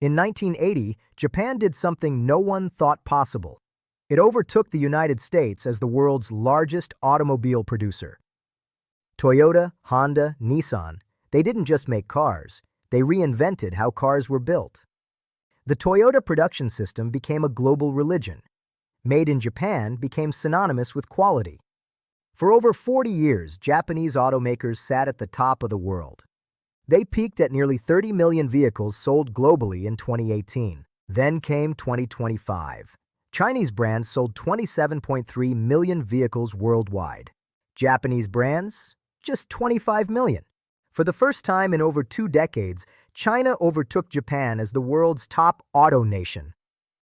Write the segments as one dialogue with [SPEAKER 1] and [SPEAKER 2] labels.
[SPEAKER 1] In 1980, Japan did something no one thought possible. It overtook the United States as the world's largest automobile producer. Toyota, Honda, Nissan, they didn't just make cars, they reinvented how cars were built. The Toyota production system became a global religion. Made in Japan became synonymous with quality. For over 40 years, Japanese automakers sat at the top of the world. They peaked at nearly 30 million vehicles sold globally in 2018. Then came 2025. Chinese brands sold 27.3 million vehicles worldwide. Japanese brands, just 25 million. For the first time in over 2 decades, China overtook Japan as the world's top auto nation.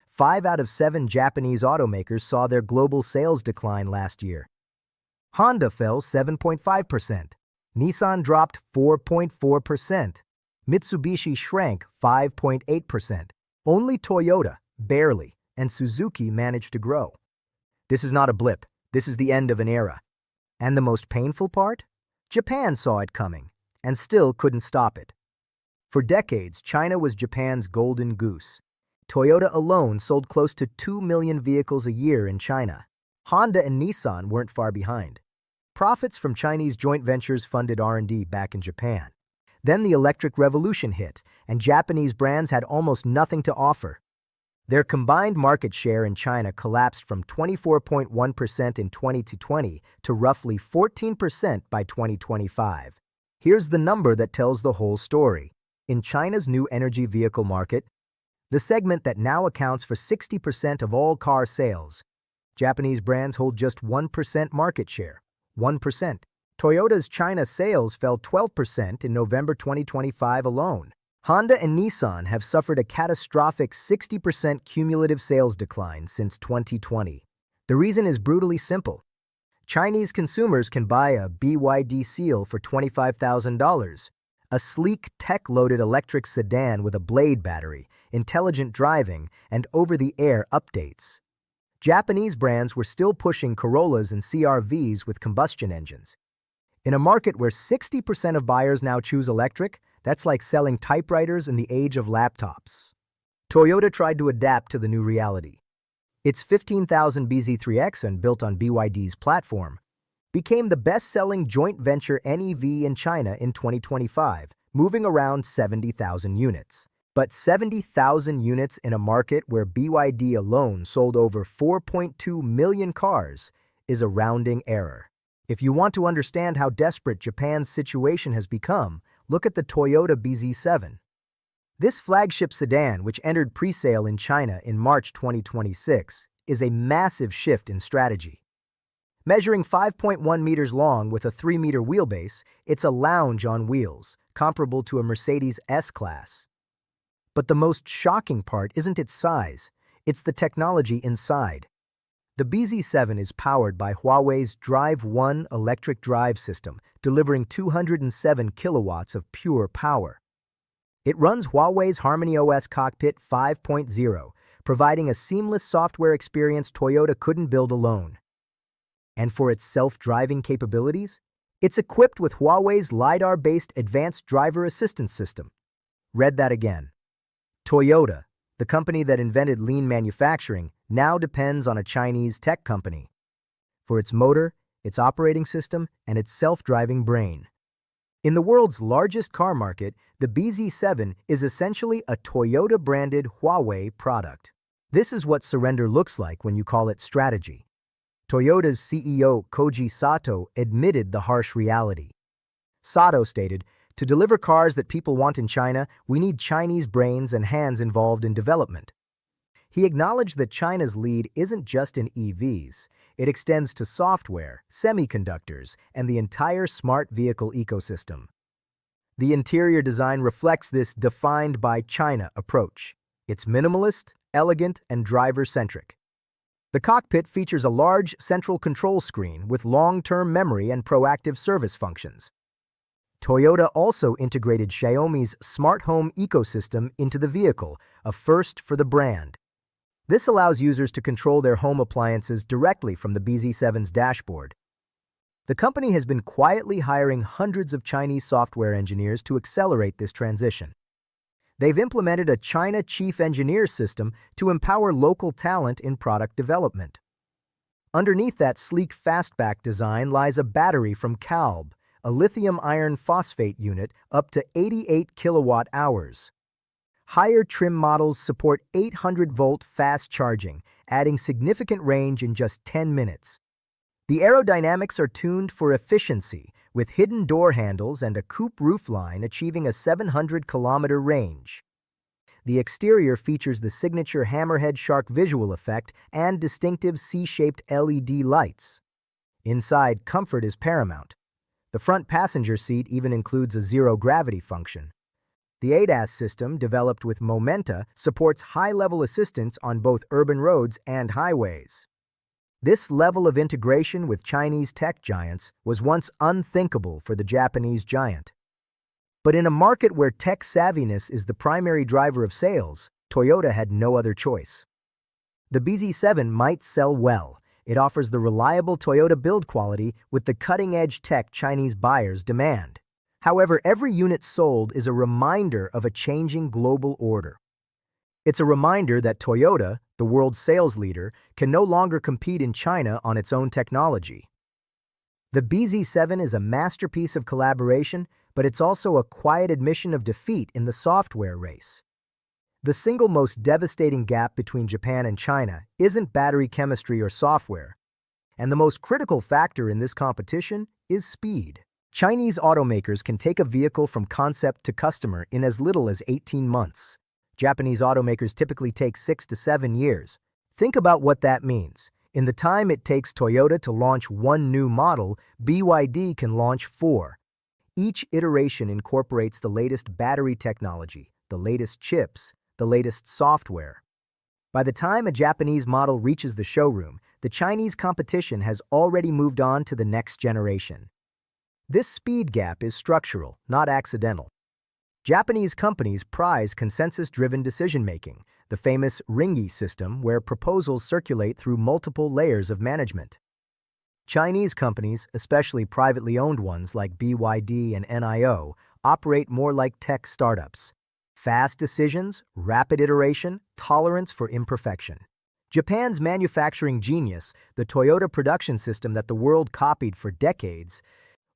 [SPEAKER 1] 5 out of 7 Japanese automakers saw their global sales decline last year. Honda fell 7.5%. Nissan dropped 4.4%. Mitsubishi shrank 5.8%. Only Toyota, barely, and Suzuki managed to grow. This is not a blip. This is the end of an era. And the most painful part? Japan saw it coming, and still couldn't stop it. For decades, China was Japan's golden goose. Toyota alone sold close to 2 million vehicles a year in China. Honda and Nissan weren't far behind. Profits from Chinese joint ventures funded R&D back in Japan. Then the electric revolution hit, and Japanese brands had almost nothing to offer. Their combined market share in China collapsed from 24.1% in 2020 to roughly 14% by 2025. Here's the number that tells the whole story. In China's new energy vehicle market, the segment that now accounts for 60% of all car sales, Japanese brands hold just 1% market share. 1%. Toyota's China sales fell 12% in November 2025 alone. Honda and Nissan have suffered a catastrophic 60% cumulative sales decline since 2020. The reason is brutally simple. Chinese consumers can buy a BYD Seal for $25,000, a sleek, tech-loaded electric sedan with a Blade battery, intelligent driving, and over-the-air updates. Japanese brands were still pushing Corollas and CR-Vs with combustion engines. In a market where 60% of buyers now choose electric, that's like selling typewriters in the age of laptops. Toyota tried to adapt to the new reality. Its 15,000 BZ3X, built on BYD's platform, became the best-selling joint venture NEV in China in 2025, moving around 70,000 units. But 70,000 units in a market where BYD alone sold over 4.2 million cars is a rounding error. If you want to understand how desperate Japan's situation has become, look at the Toyota BZ7. This flagship sedan, which entered pre-sale in China in March 2026, is a massive shift in strategy. Measuring 5.1 meters long with a 3-meter wheelbase, it's a lounge on wheels, comparable to a Mercedes S-Class. But the most shocking part isn't its size, it's the technology inside. The BZ7 is powered by Huawei's Drive One electric drive system, delivering 207 kilowatts of pure power. It runs Huawei's HarmonyOS Cockpit 5.0, providing a seamless software experience Toyota couldn't build alone. And for its self-driving capabilities, it's equipped with Huawei's LiDAR-based advanced driver assistance system. Read that again. Toyota, the company that invented lean manufacturing, now depends on a Chinese tech company for its motor, its operating system, and its self-driving brain. In the world's largest car market, the BZ7 is essentially a Toyota-branded Huawei product. This is what surrender looks like when you call it strategy. Toyota's CEO Koji Sato admitted the harsh reality. Sato stated, "To deliver cars that people want in China, we need Chinese brains and hands involved in development." He acknowledged that China's lead isn't just in EVs. It extends to software, semiconductors, and the entire smart vehicle ecosystem. The interior design reflects this defined by China approach. It's minimalist, elegant, and driver-centric. The cockpit features a large central control screen with long-term memory and proactive service functions. Toyota also integrated Xiaomi's smart home ecosystem into the vehicle, a first for the brand. This allows users to control their home appliances directly from the BZ7's dashboard. The company has been quietly hiring hundreds of Chinese software engineers to accelerate this transition. They've implemented a China Chief Engineer system to empower local talent in product development. Underneath that sleek fastback design lies a battery from CATL, a lithium iron phosphate unit up to 88 kilowatt-hours. Higher trim models support 800-volt fast charging, adding significant range in just 10 minutes. The aerodynamics are tuned for efficiency, with hidden door handles and a coupe roofline achieving a 700-kilometer range. The exterior features the signature hammerhead shark visual effect and distinctive C-shaped LED lights. Inside, comfort is paramount. The front passenger seat even includes a zero-gravity function. The ADAS system, developed with Momenta, supports high-level assistance on both urban roads and highways. This level of integration with Chinese tech giants was once unthinkable for the Japanese giant. But in a market where tech savviness is the primary driver of sales, Toyota had no other choice. The BZ7 might sell well. It offers the reliable Toyota build quality with the cutting-edge tech Chinese buyers demand. However, every unit sold is a reminder of a changing global order. It's a reminder that Toyota, the world's sales leader, can no longer compete in China on its own technology. The BZ7 is a masterpiece of collaboration, but it's also a quiet admission of defeat in the software race. The single most devastating gap between Japan and China isn't battery chemistry or software, and the most critical factor in this competition is speed. Chinese automakers can take a vehicle from concept to customer in as little as 18 months. Japanese automakers typically take 6 to 7 years. Think about what that means. In the time it takes Toyota to launch one new model, BYD can launch 4. Each iteration incorporates the latest battery technology, the latest chips, the latest software. By the time a Japanese model reaches the showroom, the Chinese competition has already moved on to the next generation. This speed gap is structural, not accidental. Japanese companies prize consensus-driven decision-making, the famous Ringi system where proposals circulate through multiple layers of management. Chinese companies, especially privately owned ones like BYD and NIO, operate more like tech startups. Fast decisions, rapid iteration, tolerance for imperfection. Japan's manufacturing genius, the Toyota production system that the world copied for decades,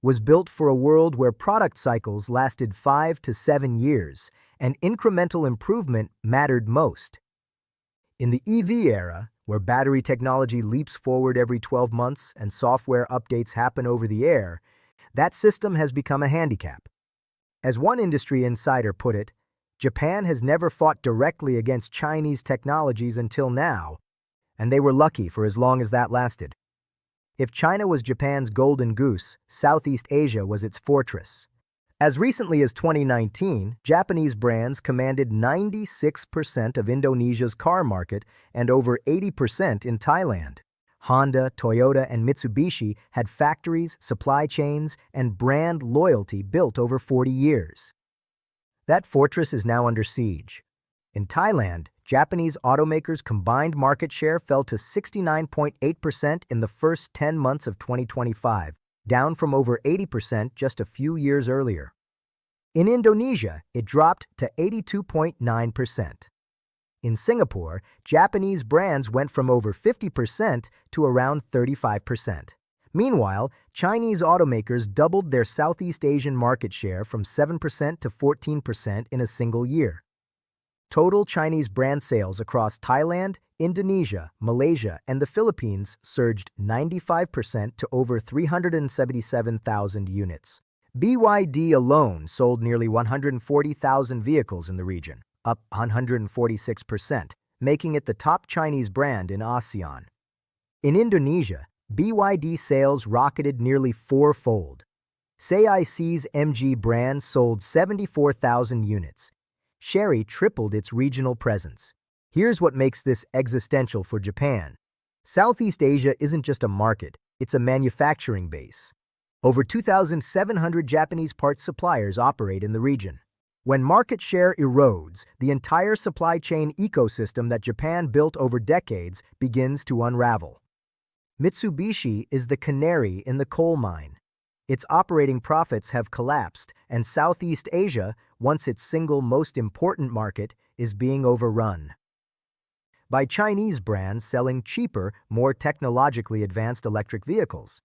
[SPEAKER 1] was built for a world where product cycles lasted 5 to 7 years, and incremental improvement mattered most. In the EV era, where battery technology leaps forward every 12 months and software updates happen over the air, that system has become a handicap. As one industry insider put it, Japan has never fought directly against Chinese technologies until now, and they were lucky for as long as that lasted. If China was Japan's golden goose, Southeast Asia was its fortress. As recently as 2019, Japanese brands commanded 96% of Indonesia's car market and over 80% in Thailand. Honda, Toyota, and Mitsubishi had factories, supply chains, and brand loyalty built over 40 years. That fortress is now under siege. In Thailand, Japanese automakers' combined market share fell to 69.8% in the first 10 months of 2025, down from over 80% just a few years earlier. In Indonesia, it dropped to 82.9%. In Singapore, Japanese brands went from over 50% to around 35%. Meanwhile, Chinese automakers doubled their Southeast Asian market share from 7% to 14% in a single year. Total Chinese brand sales across Thailand, Indonesia, Malaysia, and the Philippines surged 95% to over 377,000 units. BYD alone sold nearly 140,000 vehicles in the region, up 146%, making it the top Chinese brand in ASEAN. In Indonesia, BYD sales rocketed nearly fourfold. SAIC's MG brand sold 74,000 units. Chery tripled its regional presence. Here's what makes this existential for Japan. Southeast Asia isn't just a market, it's a manufacturing base. Over 2,700 Japanese parts suppliers operate in the region. When market share erodes, the entire supply chain ecosystem that Japan built over decades begins to unravel. Mitsubishi is the canary in the coal mine. Its operating profits have collapsed, and Southeast Asia, once its single most important market is being overrun by Chinese brands selling cheaper, more technologically advanced electric vehicles.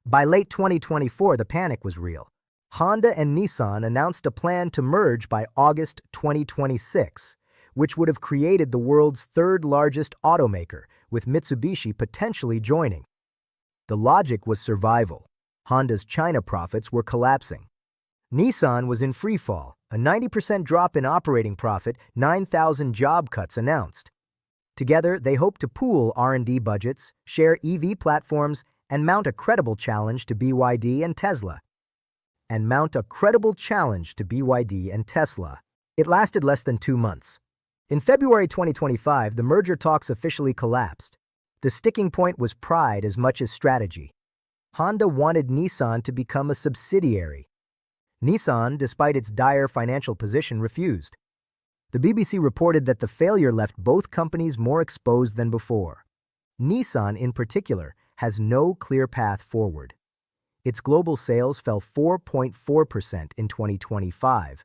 [SPEAKER 1] By late 2024, the panic was real. Honda and Nissan announced a plan to merge by August 2026, which would have created the world's third-largest automaker, with Mitsubishi potentially joining. The logic was survival. Honda's China profits were collapsing. Nissan was in freefall, a 90% drop in operating profit, 9,000 job cuts announced. Together, they hope to pool R&D budgets, share EV platforms, and mount a credible challenge to BYD and Tesla. It lasted less than 2 months. In February 2025, the merger talks officially collapsed. The sticking point was pride as much as strategy. Honda wanted Nissan to become a subsidiary. Nissan, despite its dire financial position, refused. The BBC reported that the failure left both companies more exposed than before. Nissan, in particular, has no clear path forward. Its global sales fell 4.4% in 2025,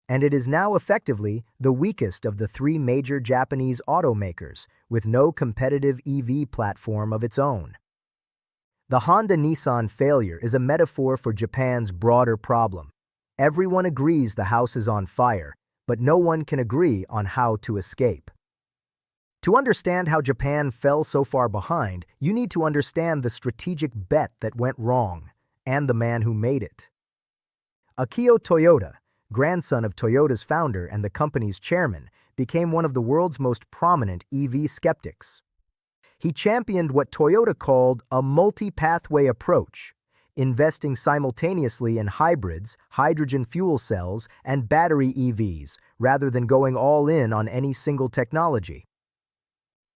[SPEAKER 1] and it is now effectively the weakest of the 3 major Japanese automakers, with no competitive EV platform of its own. The Honda-Nissan failure is a metaphor for Japan's broader problem. Everyone agrees the house is on fire, but no one can agree on how to escape. To understand how Japan fell so far behind, you need to understand the strategic bet that went wrong, and the man who made it. Akio Toyoda, grandson of Toyota's founder and the company's chairman, became one of the world's most prominent EV skeptics. He championed what Toyota called a multi-pathway approach, investing simultaneously in hybrids, hydrogen fuel cells, and battery EVs, rather than going all in on any single technology.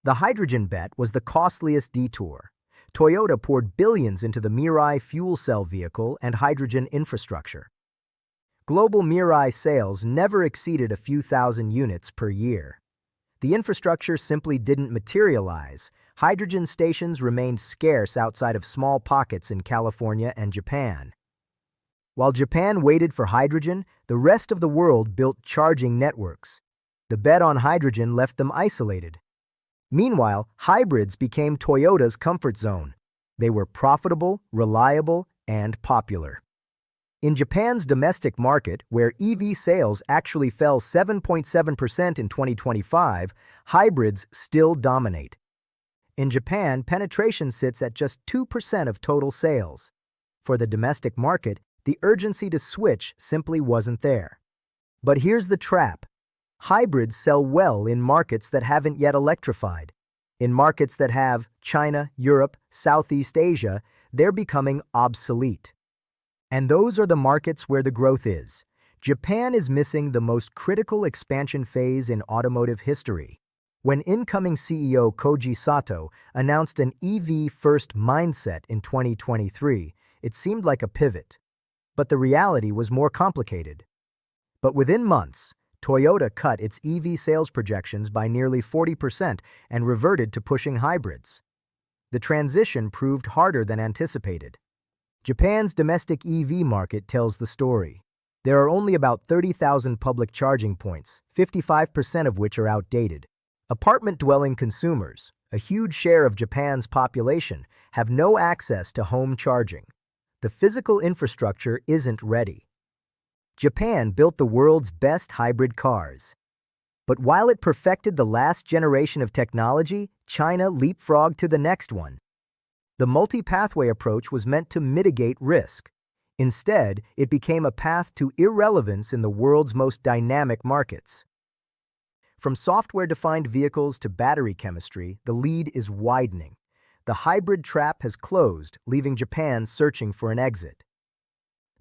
[SPEAKER 1] The hydrogen bet was the costliest detour. Toyota poured billions into the Mirai fuel cell vehicle and hydrogen infrastructure. Global Mirai sales never exceeded a few thousand units per year. The infrastructure simply didn't materialize. Hydrogen stations remained scarce outside of small pockets in California and Japan. While Japan waited for hydrogen, the rest of the world built charging networks. The bet on hydrogen left them isolated. Meanwhile, hybrids became Toyota's comfort zone. They were profitable, reliable, and popular. In Japan's domestic market, where EV sales actually fell 7.7% in 2025, hybrids still dominate. In Japan, penetration sits at just 2% of total sales. For the domestic market, the urgency to switch simply wasn't there. But here's the trap. Hybrids sell well in markets that haven't yet electrified. In markets that have China, Europe, Southeast Asia, they're becoming obsolete. And those are the markets where the growth is. Japan is missing the most critical expansion phase in automotive history. When incoming CEO Koji Sato announced an EV-first mindset in 2023, it seemed like a pivot. But the reality was more complicated. But within months, Toyota cut its EV sales projections by nearly 40% and reverted to pushing hybrids. The transition proved harder than anticipated. Japan's domestic EV market tells the story. There are only about 30,000 public charging points, 55% of which are outdated. Apartment-dwelling consumers, a huge share of Japan's population, have no access to home charging. The physical infrastructure isn't ready. Japan built the world's best hybrid cars. But while it perfected the last generation of technology, China leapfrogged to the next one. The multi-pathway approach was meant to mitigate risk. Instead, it became a path to irrelevance in the world's most dynamic markets. From software-defined vehicles to battery chemistry, the lead is widening. The hybrid trap has closed, leaving Japan searching for an exit.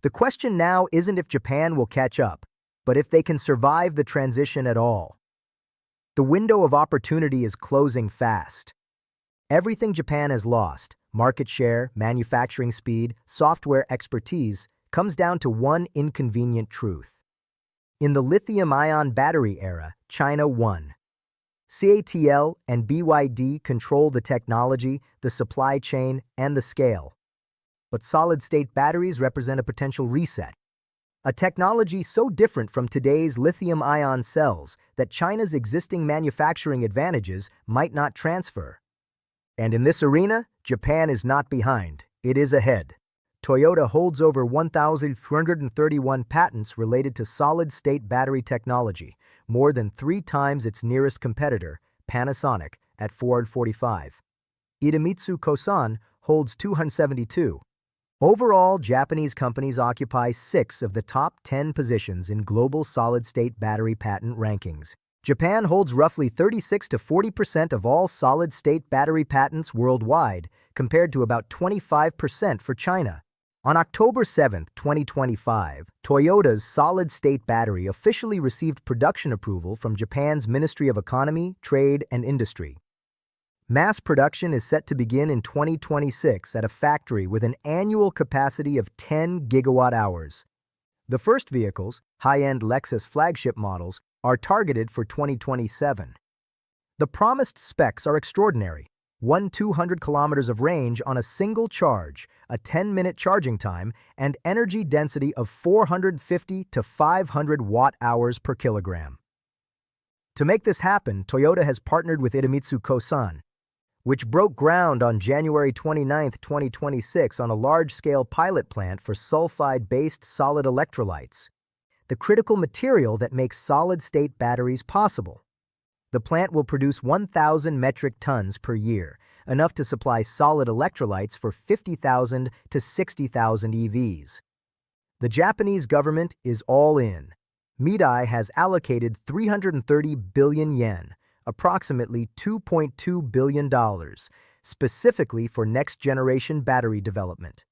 [SPEAKER 1] The question now isn't if Japan will catch up, but if they can survive the transition at all. The window of opportunity is closing fast. Everything Japan has lost, market share, manufacturing speed, software expertise, comes down to one inconvenient truth. In the lithium-ion battery era, China won. CATL and BYD control the technology, the supply chain, and the scale. But solid-state batteries represent a potential reset. a technology so different from today's lithium-ion cells that China's existing manufacturing advantages might not transfer. And in this arena, Japan is not behind, it is ahead. Toyota holds over 1,331 patents related to solid-state battery technology, more than 3 times its nearest competitor, Panasonic, at 445. Idemitsu Kosan holds 272. Overall, Japanese companies occupy 6 of the top 10 positions in global solid-state battery patent rankings. Japan holds roughly 36 to 40% of all solid-state battery patents worldwide, compared to about 25% for China. On October 7, 2025, Toyota's solid-state battery officially received production approval from Japan's Ministry of Economy, Trade, and Industry. Mass production is set to begin in 2026 at a factory with an annual capacity of 10 gigawatt-hours. The first vehicles, high-end Lexus flagship models, are targeted for 2027. The promised specs are extraordinary. 200 kilometers of range on a single charge, a 10-minute charging time, and energy density of 450 to 500 watt-hours per kilogram. To make this happen, Toyota has partnered with Idemitsu Kosan, which broke ground on January 29, 2026 on a large-scale pilot plant for sulfide-based solid electrolytes, the critical material that makes solid-state batteries possible. The plant will produce 1,000 metric tons per year, enough to supply solid electrolytes for 50,000 to 60,000 EVs. The Japanese government is all in. MEDI has allocated 330 billion yen, approximately $2.2 billion, specifically for next-generation battery development.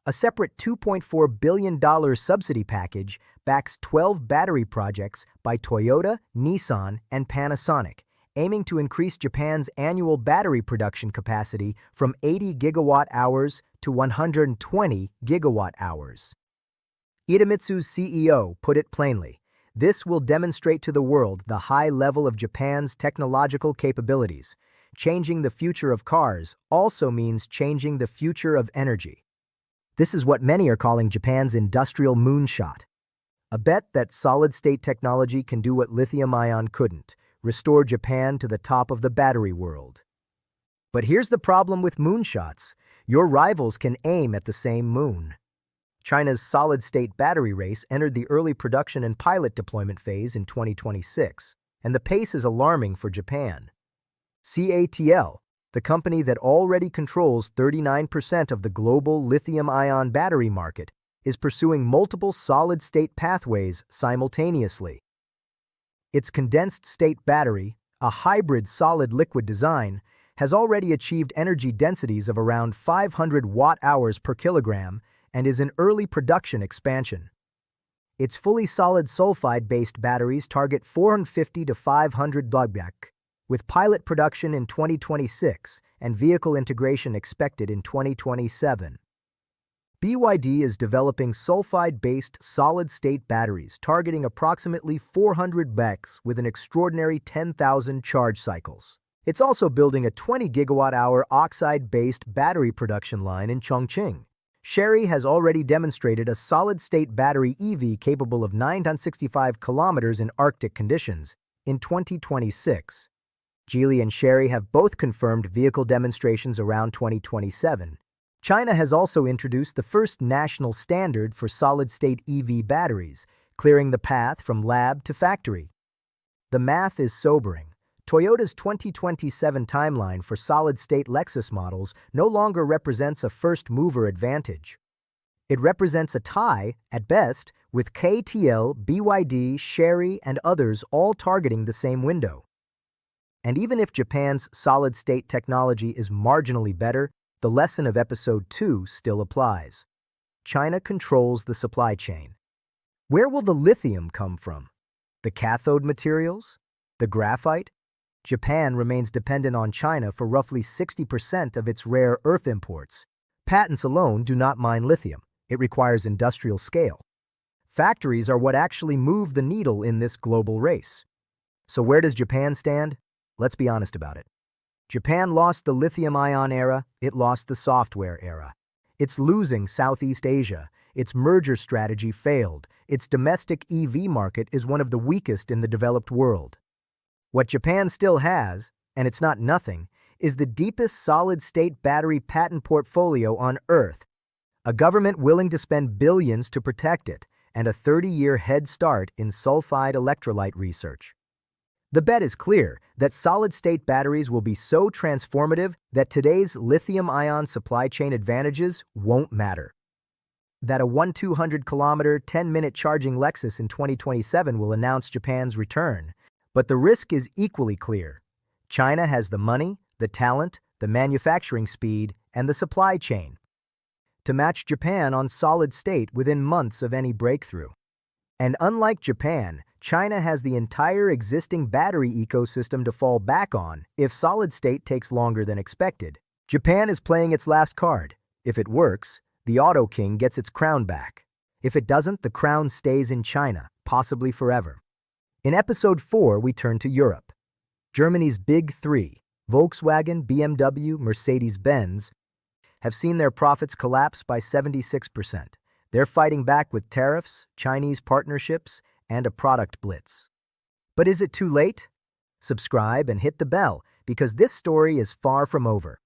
[SPEAKER 1] A separate $2.4 billion subsidy package backs 12 battery projects by Toyota, Nissan, and Panasonic, aiming to increase Japan's annual battery production capacity from 80 gigawatt-hours to 120 gigawatt-hours. Idemitsu's CEO put it plainly, "This will demonstrate to the world the high level of Japan's technological capabilities. Changing the future of cars also means changing the future of energy." This is what many are calling Japan's industrial moonshot. A bet that solid-state technology can do what lithium-ion couldn't, restore Japan to the top of the battery world. But here's the problem with moonshots. Your rivals can aim at the same moon. China's solid-state battery race entered the early production and pilot deployment phase in 2026, and the pace is alarming for Japan. CATL, the company that already controls 39% of the global lithium-ion battery market, is pursuing multiple solid-state pathways simultaneously. Its condensed-state battery, a hybrid solid-liquid design, has already achieved energy densities of around 500 watt-hours per kilogram and is in early production expansion. Its fully solid sulfide-based batteries target 450 to 500 dogback, with pilot production in 2026 and vehicle integration expected in 2027. BYD is developing sulfide-based solid-state batteries targeting approximately 400 BECs with an extraordinary 10,000 charge cycles. It's also building a 20 gigawatt-hour oxide-based battery production line in Chongqing. Chery has already demonstrated a solid-state battery EV capable of 965 kilometers in Arctic conditions in 2026. Geely and Chery have both confirmed vehicle demonstrations around 2027. China has also introduced the first national standard for solid-state EV batteries, clearing the path from lab to factory. The math is sobering. Toyota's 2027 timeline for solid-state Lexus models no longer represents a first-mover advantage. It represents a tie, at best, with CATL, BYD, Chery, and others all targeting the same window. And even if Japan's solid-state technology is marginally better, the lesson of Episode 2 still applies. China controls the supply chain. Where will the lithium come from? The cathode materials? The graphite? Japan remains dependent on China for roughly 60% of its rare earth imports. Patents alone do not mine lithium. It requires industrial scale. Factories are what actually move the needle in this global race. So where does Japan stand? Let's be honest about it. Japan lost the lithium-ion era, it lost the software era. It's losing Southeast Asia, its merger strategy failed. Its domestic EV market is one of the weakest in the developed world. What Japan still has, and it's not nothing, is the deepest solid-state battery patent portfolio on Earth, a government willing to spend billions to protect it, and a 30-year head start in sulfide electrolyte research. The bet is clear that solid-state batteries will be so transformative that today's lithium-ion supply chain advantages won't matter. That a 200-kilometer, 10-minute charging Lexus in 2027 will announce Japan's return. But the risk is equally clear. China has the money, the talent, the manufacturing speed, and the supply chain to match Japan on solid state within months of any breakthrough. And unlike Japan, China has the entire existing battery ecosystem to fall back on if solid state takes longer than expected. Japan is playing its last card. If it works, the Auto King gets its crown back. If it doesn't, the crown stays in China, possibly forever. In episode 4, we turn to Europe. Germany's big three, Volkswagen, BMW, Mercedes-Benz, have seen their profits collapse by 76%. They're fighting back with tariffs, Chinese partnerships, and a product blitz. But is it too late? Subscribe and hit the bell, because this story is far from over.